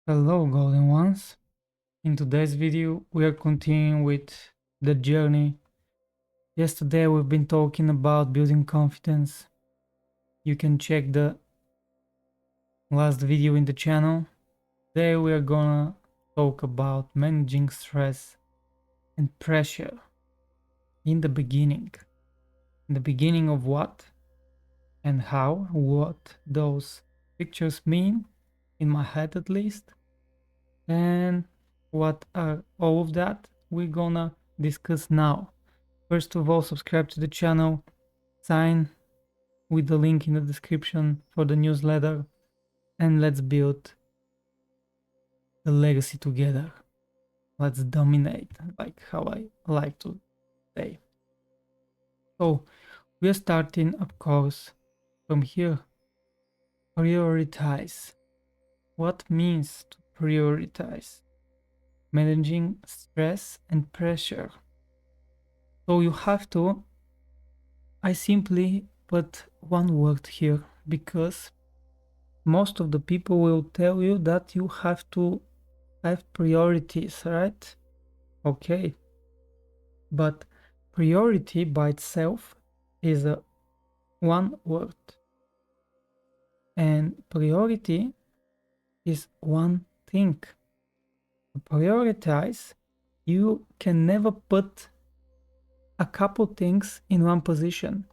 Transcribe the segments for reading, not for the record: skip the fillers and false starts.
Hello golden ones. In today's video we are continuing with the journey. Yesterday we've been talking about building confidence. You can check the last video in the channel. Today we are gonna talk about managing stress and pressure in the beginning. In the beginning of what and how, what those pictures mean, in my head at least, and what are all of that we're gonna discuss now. First of all, subscribe to the channel, sign with the link in the description for the newsletter, and let's build the legacy together. Let's dominate, like how I like to say. So, we are starting, of course, from here. Prioritize. What means to prioritize? Managing stress and pressure. So you have to, I simply put one word here because most of the people will tell you that you have to have priorities, right? Okay. But priority by itself is a one word. And priority is one thing. To prioritize, you can never put a couple things in one position.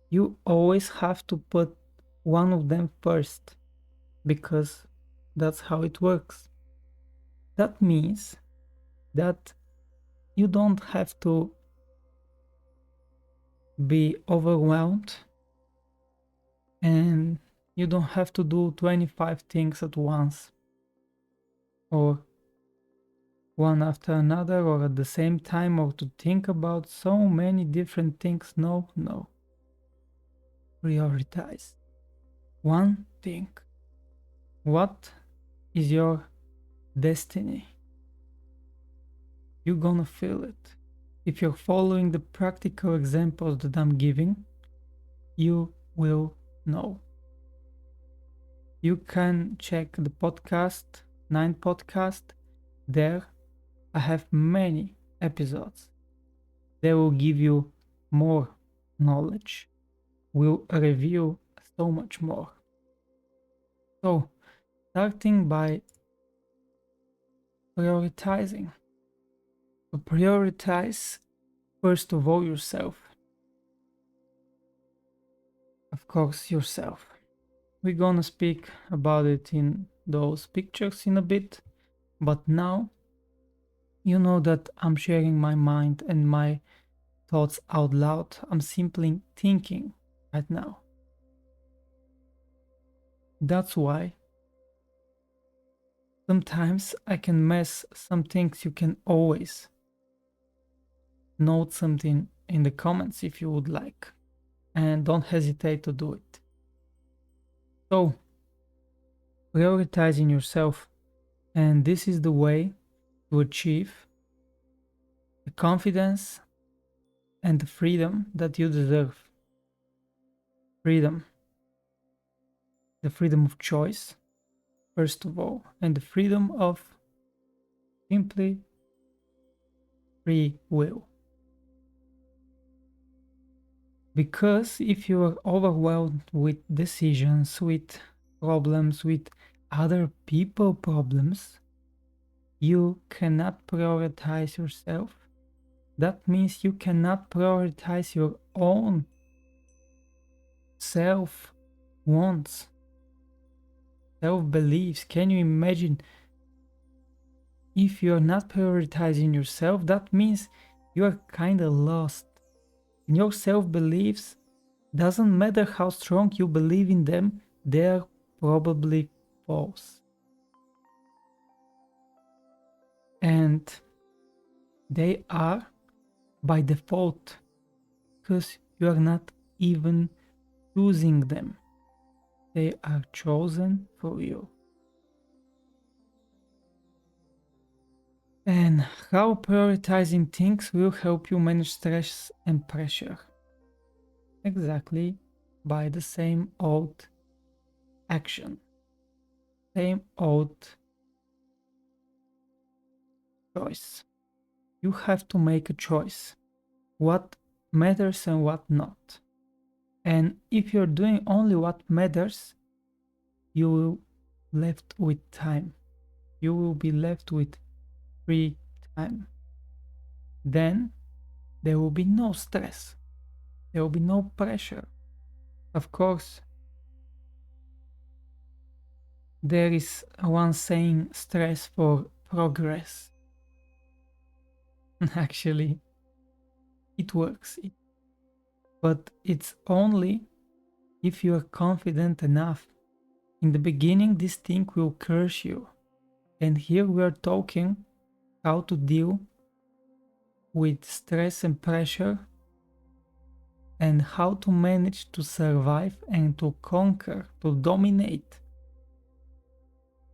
You always have to put one of them first because that's how it works. That means that you don't have to be overwhelmed and you don't have to do 25 things at once or one after another or at the same time or to think about so many different things. No. Prioritize one thing. What is your destiny? You're gonna feel it. If you're following the practical examples that I'm giving, you will know. You can check the podcast, 9 podcast. There I have many episodes. They will give you more knowledge. Will review so much more. So, starting by prioritizing. So prioritize first of all yourself. Of course, yourself. We're gonna speak about it in those pictures in a bit, but now you know that I'm sharing my mind and my thoughts out loud. I'm simply thinking right now. That's why sometimes I can mess some things. You can always note something in the comments if you would like, and don't hesitate to do it. So, prioritizing yourself, and this is the way to achieve the confidence and the freedom that you deserve. Freedom, the freedom of choice, first of all, and the freedom of simply free will. Because if you are overwhelmed with decisions, with problems, with other people problems, you cannot prioritize yourself. That means you cannot prioritize your own self wants, self beliefs. Can you imagine if you're not prioritizing yourself? That means you are kind of lost. And your self beliefs, doesn't matter how strong you believe in them, they're probably false. And they are by default because you are not even choosing them. They are chosen for you. And how prioritizing things will help you manage stress and pressure? Exactly by the same old action, same old choice. You have to make a choice. What matters and what not. And if you're doing only what matters, you will left with time. You will be left with free time. Then there will be no stress. There will be no pressure. Of course, there is one saying, stress for progress. Actually, it works. But it's only if you are confident enough. In the beginning, this thing will curse you. And here we are talking how to deal with stress and pressure and how to manage to survive and to conquer, to dominate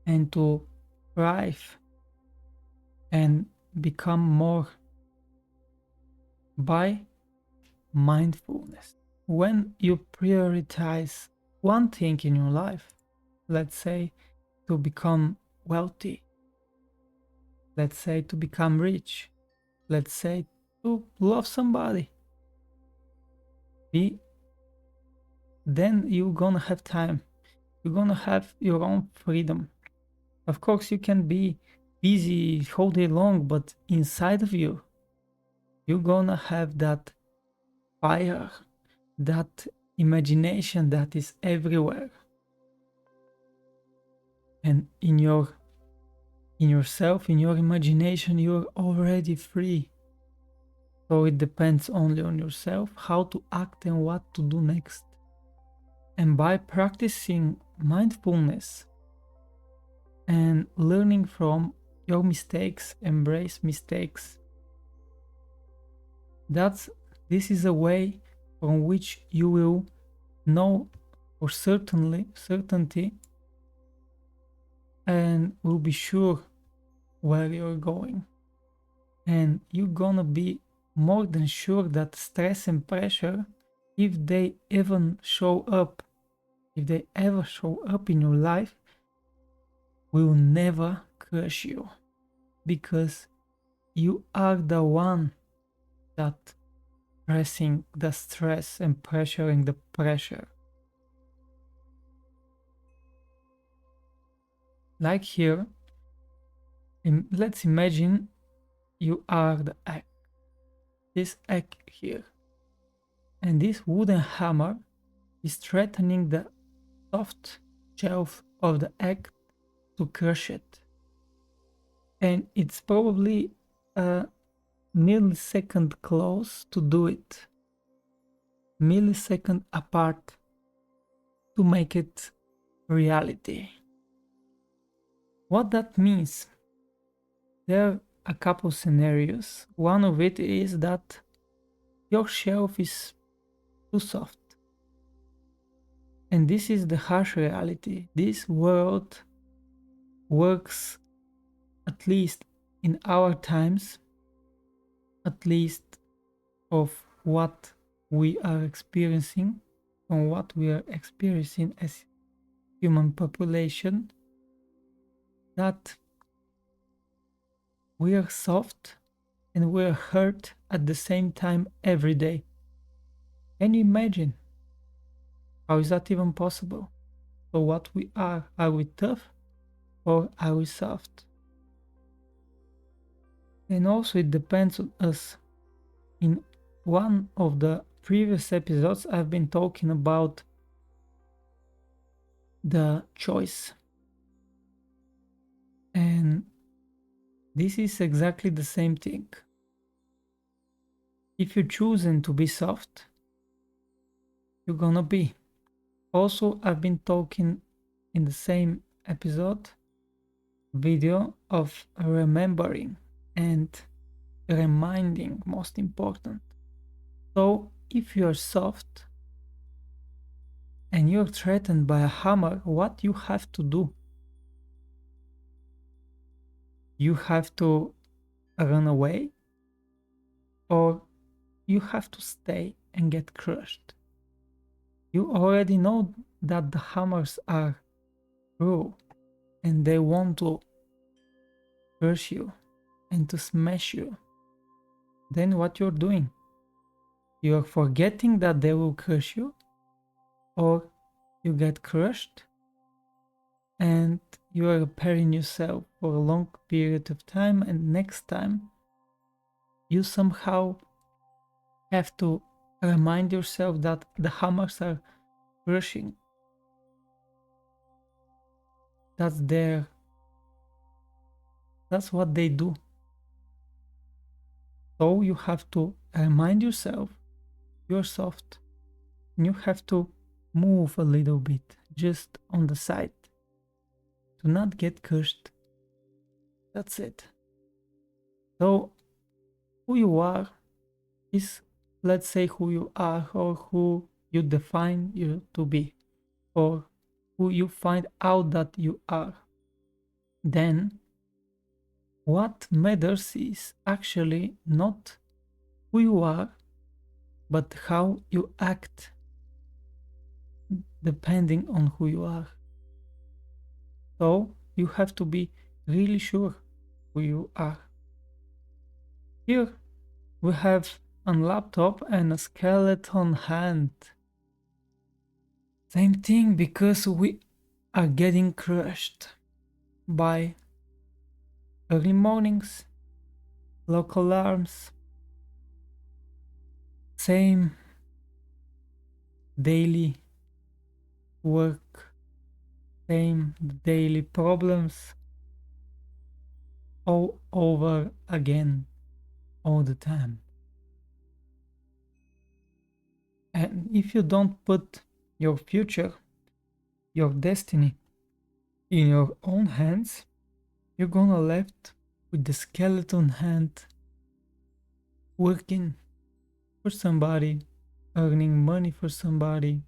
and to thrive and become more by mindfulness. When you prioritize one thing in your life, let's say to become wealthy, let's say to become rich, let's say to love somebody, then you're gonna have time. You're gonna have your own freedom. Of course, you can be busy all day long, but inside of you, you're gonna have that fire, that imagination that is everywhere. And in yourself, in your imagination, you're already free. So it depends only on yourself how to act and what to do next. And by practicing mindfulness and learning from your mistakes, embrace mistakes, this is a way from which you will know for certainty and will be sure where you're going. And you're gonna be more than sure that stress and pressure, if they ever show up in your life, will never crush you, because you are the one that pressing the stress and pressuring the pressure. Like here, let's imagine you are the egg, this egg here, and this wooden hammer is threatening the soft shell of the egg to crush it. And it's probably a millisecond close to do it, millisecond apart to make it reality. What that means, there are a couple scenarios. One of it is that your shelf is too soft. And this is the harsh reality. This world works, at least in our times, at least of what we are experiencing, from what we are experiencing as human population, that we are soft and we are hurt at the same time every day. Can you imagine? How is that even possible? So what we are we tough or are we soft? And also it depends on us. In one of the previous episodes, I've been talking about the choice. And this is exactly the same thing. If you're choosing to be soft, you're gonna be. Also, I've been talking in the same episode, video, of remembering and reminding, most important. So if you're soft and you're threatened by a hammer, what you have to do? You have to run away, or you have to stay and get crushed. You already know that the hammers are true and they want to crush you. and to smash you, then what you're doing? You're forgetting that they will crush you, or you get crushed and you are repairing yourself for a long period of time, and next time you somehow have to remind yourself that the hammers are crushing. That's what they do. So you have to remind yourself you're soft, and you have to move a little bit just on the side to not get crushed. That's it. So who you are is, let's say, who you are, or who you define you to be, or who you find out that you are. Then what matters is actually not who you are, but how you act depending on who you are. So you have to be really sure who you are. Here we have a laptop and a skeleton hand. Same thing, because we are getting crushed by early mornings, local alarms, same daily work, same daily problems, all over again, all the time. And if you don't put your future, your destiny in your own hands, you're gonna left with the skeleton hand working for somebody, earning money for somebody,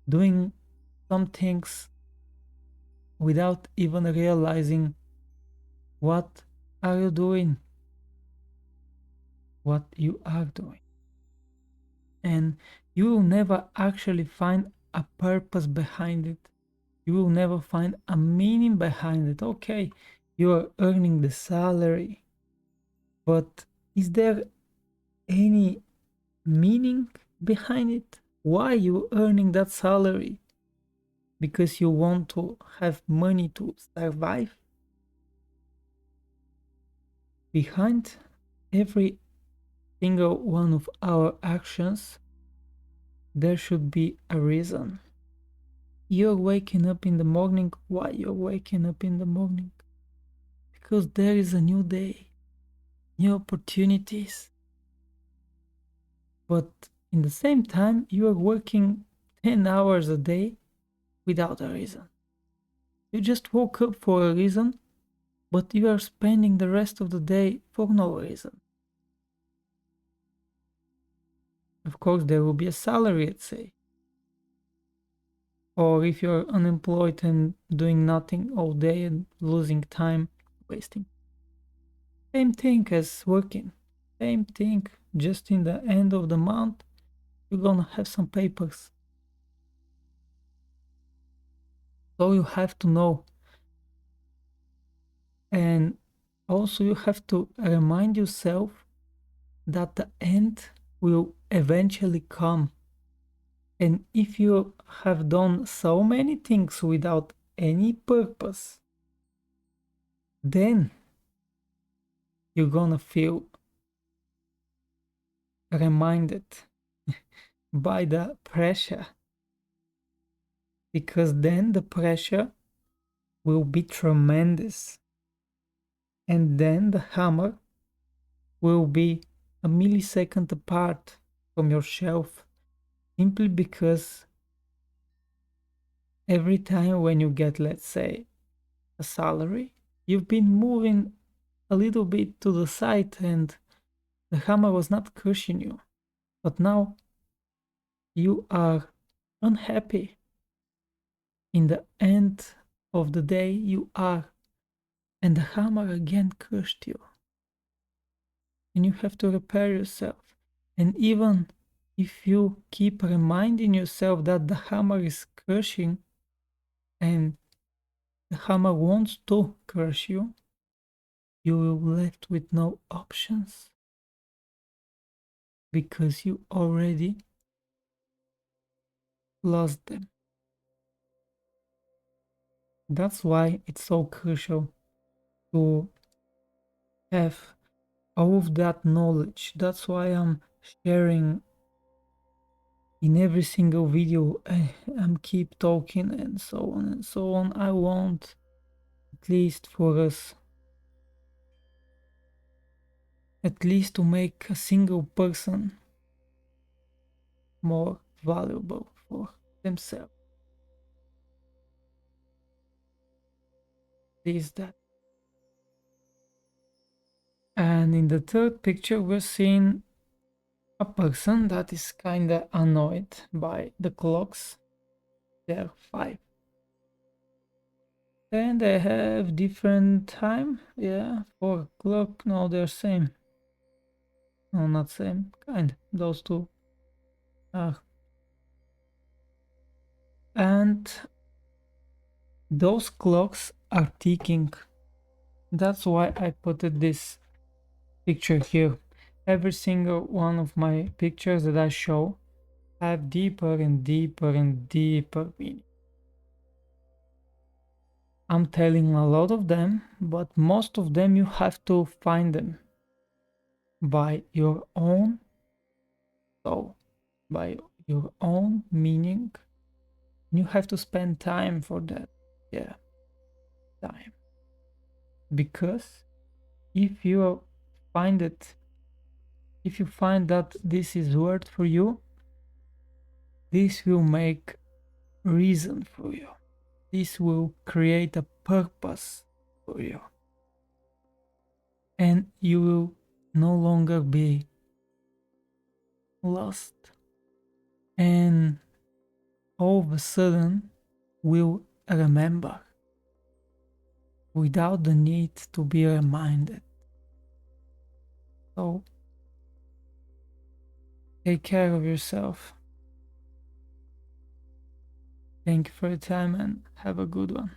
doing some things without even realizing what are you doing, what you are doing. And you will never actually find a purpose behind it. You will never find a meaning behind it. Okay, you are earning the salary, but is there any meaning behind it? Why you earning that salary? Because you want to have money to survive? Behind every single one of our actions, there should be a reason. You're waking up in the morning. Why you're waking up in the morning? Because there is a new day, new opportunities. But in the same time, you are working 10 hours a day without a reason. You just woke up for a reason, but you are spending the rest of the day for no reason. Of course, there will be a salary, let's say. Or if you're unemployed and doing nothing all day and losing time, wasting. Same thing as working. Same thing, just in the end of the month, you're gonna have some papers. So you have to know. And also you have to remind yourself that the end will eventually come. And if you have done so many things without any purpose, then you're gonna feel reminded by the pressure, because then the pressure will be tremendous, and then the hammer will be a millisecond apart from your shelf, simply because every time when you get, let's say, a salary, you've been moving a little bit to the side and the hammer was not crushing you. But now you are unhappy. In the end of the day, you are, and the hammer again crushed you. And you have to repair yourself. And even if you keep reminding yourself that the hammer is crushing and the hammer wants to crush you, you will left with no options because you already lost them. That's why it's so crucial to have all of that knowledge. That's why I'm sharing in every single video. I'm keep talking and so on and so on. I want, at least for us, at least to make a single person more valuable for themselves. This, that. And in the third picture, we're seeing a person that is kinda annoyed by the clocks. They're 5. And they have different time. Yeah, 4 o'clock. No, they're same. No, not same. Kind. Those two are. And those clocks are ticking. That's why I put this picture here. Every single one of my pictures that I show have deeper and deeper and deeper meaning. I'm telling a lot of them, but most of them you have to find them by your own soul, by your own meaning. You have to spend time for that. Yeah, time. Because if you find it, if you find that this is word for you, this will make reason for you. This will create a purpose for you. And you will no longer be lost. And all of a sudden will remember without the need to be reminded. So take care of yourself. Thank you for your time and have a good one.